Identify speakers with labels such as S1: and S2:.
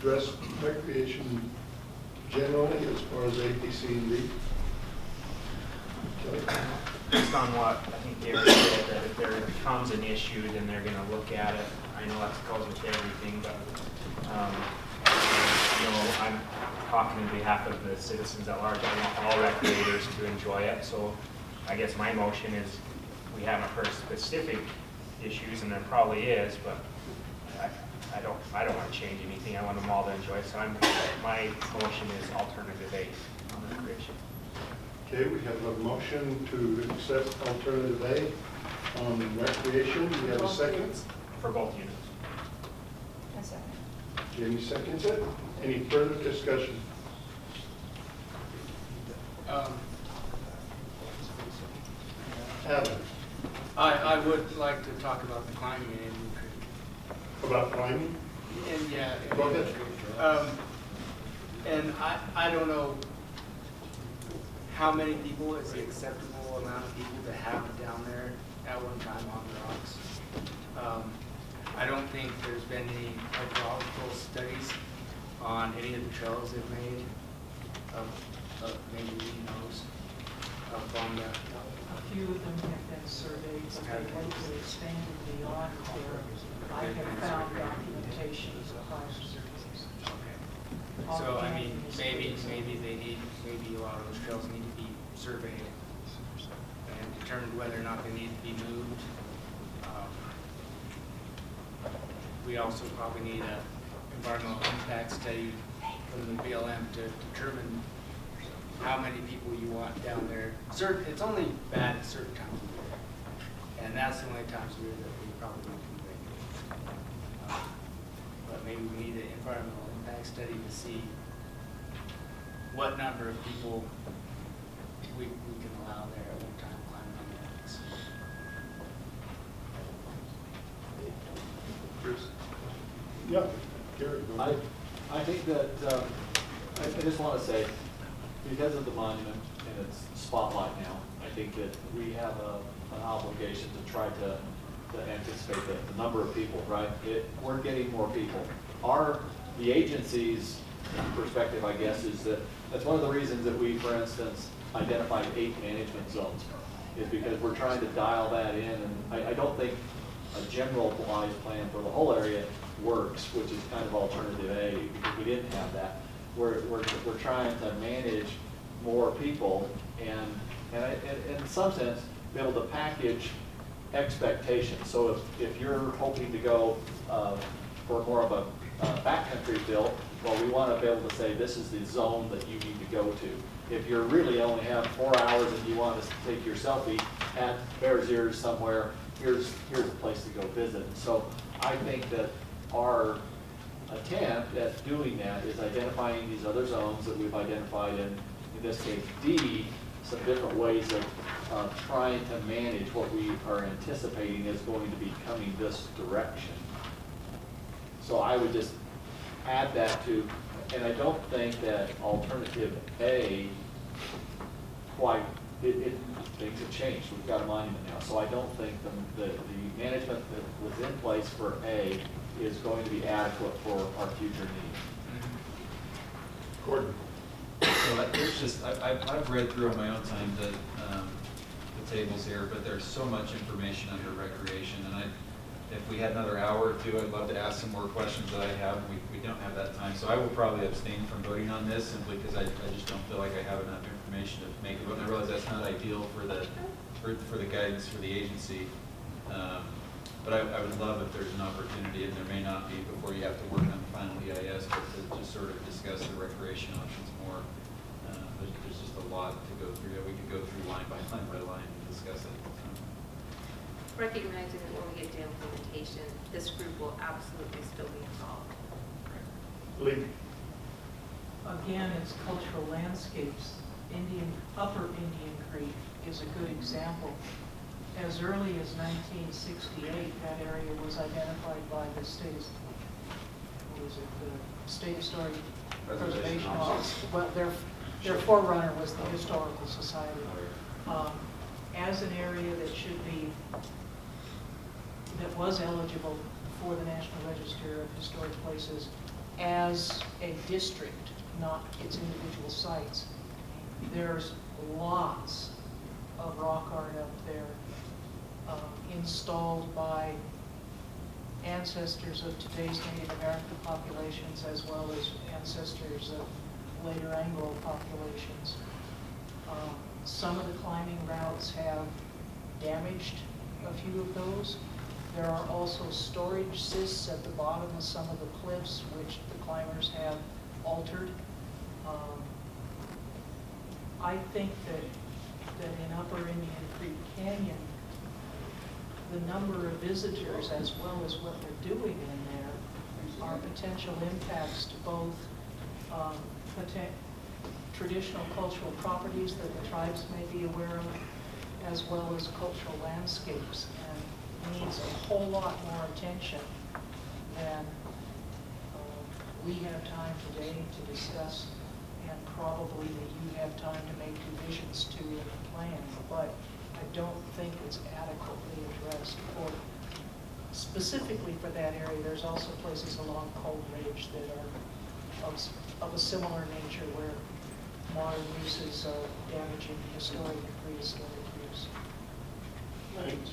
S1: address recreation generally as far as A, B, C, and D? Okay.
S2: Based on what I think Gary said, that if there becomes an issue, then they're gonna look at it. I know that goes with everything, but, you know, I'm talking on behalf of the citizens at large. I want all recreators to enjoy it, so I guess my motion is, we haven't heard specific issues, and there probably is, but I don't want to change anything. I want them all to enjoy it, so my motion is alternative A on recreation.
S1: Okay, we have a motion to accept alternative A on recreation. We have a second.
S2: For both units.
S3: A second.
S1: Jamie seconds it. Any further discussion? Adam,
S4: I would like to talk about the climbing in Indian Creek.
S1: about climbing?
S4: And yeah.
S1: Go ahead.
S4: And I don't know how many people is the acceptable amount of people to have down there at one time on the rocks. I don't think there's been any archaeological studies on any of the trails they've made of maybe Lee knows up on the.
S5: A few of them have been surveyed, but they've likely expanded beyond there. I have found documentation of prior surveys.
S4: So I mean, maybe they need, maybe a lot of those trails need to be surveyed and determined whether or not they need to be moved. We also probably need an environmental impact study from the BLM to determine how many people you want down there. It's only bad at certain times of year, and that's the only times of year that we probably want to regulate. But maybe we need an environmental impact study to see what number of people we can allow there at one time climbing on the rocks.
S1: Bruce? Yeah, Gary, go ahead.
S6: I think that, I just want to say, because of the monument and its spotlight now, I think that we have an obligation to try to anticipate the number of people, right? We're getting more people. The agency's perspective, I guess, is that that's one of the reasons that we, for instance, identified 8 management zones, is because we're trying to dial that in. And I don't think a generalized plan for the whole area works, which is kind of alternative A, because we didn't have that. We're trying to manage more people and in some sense be able to package expectations. So if you're hoping to go for more of a backcountry feel, well, we want to be able to say this is the zone that you need to go to. If you really only have 4 hours and you want to take your selfie at Bears Ears somewhere, here's a place to go visit. So I think that our attempt at doing that is identifying these other zones that we've identified in this case D, some different ways of trying to manage what we are anticipating is going to be coming this direction. So I would just add that to, and I don't think that alternative A things have changed. We've got a monument now. So I don't think the management that was in place for A is going to be adequate for our future needs.
S1: Gordon?
S7: So there's just, I've read through on my own time the tables here, but there's so much information under recreation, and if we had another hour or two, I'd love to ask some more questions that I have. We don't have that time, so I will probably abstain from voting on this simply because I just don't feel like I have enough information to make a vote. And I realize that's not ideal for the guidance for the agency, but I would love if there's an opportunity, and there may not be before you have to work on the final EIS, but to just sort of discuss the recreation options more. There's just a lot to go through. We could go through line by line and discuss it.
S3: Recognizing that when we get to implementation, this group will absolutely still be involved.
S1: Lee?
S5: Again, it's cultural landscapes. Upper Indian Creek is a good example. As early as 1968, that area was identified by the state historic preservation office. Well, their forerunner was the Historical Society. As an area that was eligible for the National Register of Historic Places as a district, not its individual sites. There's lots of rock art up there installed by ancestors of today's Native American populations as well as ancestors of later Anglo populations. Some of the climbing routes have damaged a few of those. There are also storage cysts at the bottom of some of the cliffs which the climbers have altered. I think that in Upper Indian Creek Canyon, the number of visitors as well as what they're doing in there are potential impacts to both traditional cultural properties that the tribes may be aware of, as well as cultural landscapes, and needs a whole lot more attention than we have time today to discuss, and probably that you have time to make revisions to in the plan, but I don't think it's adequately addressed for, specifically for that area. There's also places along Cold Ridge that are of a similar nature where modern uses are damaging historic and prehistoric use.
S1: Thanks.